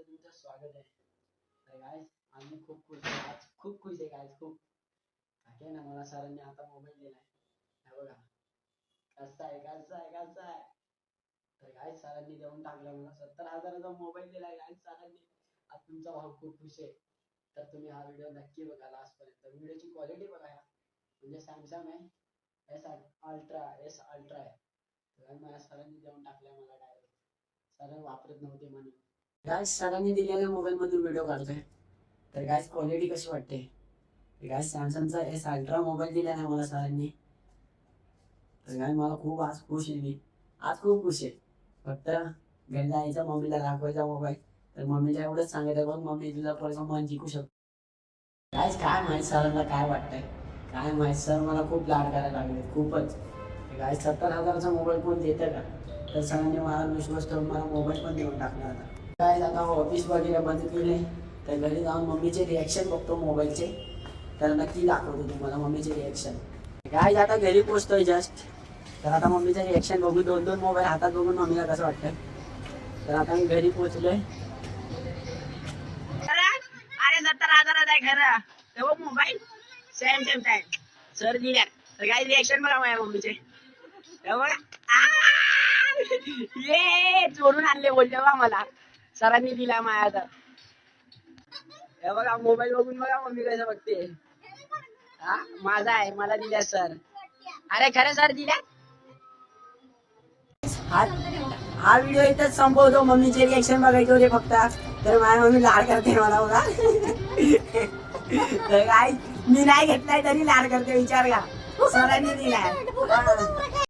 तुमचं स्वागत आहे. तर गाइस आम्ही खूप खुश आहे, आज खूप खुश आहे गाइस, खूप काय ना मला सरांनी आता मोबाईल दिलाय. हे बघा कसा आहे. तर गाइस सरांनी देऊन टाकला मला 70,000चा मोबाईल दिलाय गाइस सरांनी. आज तुमचा भाऊ खूप खुश आहे. तर तुम्ही हा व्हिडिओ नक्की बघा लास्ट पर्यंत. व्हिडिओची क्वालिटी बघा म्हणजे सॅमसंग आहे एस अल्ट्रा आहे. तर माझ्या सरांनी देऊन टाकलाय मला डायरेक्ट. सर वापरत नव्हते म्हणून. गाइस सरांनी दिलेल्या मोबाईल मधून व्हिडिओ काढतोय. तर गाइस क्वालिटी कशी वाटते? गाइस सॅमसंगचा एस अल्ट्रा मोबाईल दिला ना मला सरांनी. तर गाइस मला खूप आज खुश आहे मी. आज खूप खुश आहे. फक्त घरी जायचं मम्मीला दाखवायचा मोबाईल. तर मम्मीला एवढंच सांगायचं बघ मम्मी तुझा पोरगा मन जिंकू शकतो. गाइस काय माहित सरांना काय वाटतंय, काय माहित सर मला खूप लाड करायला लागले खूपच. गाइस 70,000चा मोबाईल कोण देतं का? तर सरांनी मला विश्वास ठेवून मला मोबाईल पण देऊन टाकला आता. गाइस आता ऑफिस वगैरे बंद केले तर घरी जाऊन मम्मीचे रिॲक्शन बघतो मोबाईलचे. तर नक्की दाखवतो तुम्हाला मम्मीचे रिॲक्शन. गाइस आता घरी पोहोचतोय जस्ट. तर आता मम्मीचं रिॲक्शन बघू. दोन मोबाईल हातात बघून मम्मीला कसं वाटतं. तर आता मी घरी पोहोचलोय. अरे 70,000 आहे खरं तेव्हा मोबाईल सेम सर दिल्या. तर काय रिॲक्शन बघा माझ्या मम्मीचे. ये चोरून आणले बोलते बा मला सरांनी दिला माझ्या. तर हे बघा मोबाईल बघून बघा मम्मी कसं बघते. हा माझा आहे मला दिल्या सर. अरे खरं सर दिल्या. हा व्हिडिओ इथंच संपवतो. मम्मीचे रिॲक्शन बघायचे होते फक्त. तर माझ्या मम्मी लाड करते मला बघा. तर काय मी नाही घेतलाय तरी लाड करते विचार का. सरांनी दिलाय.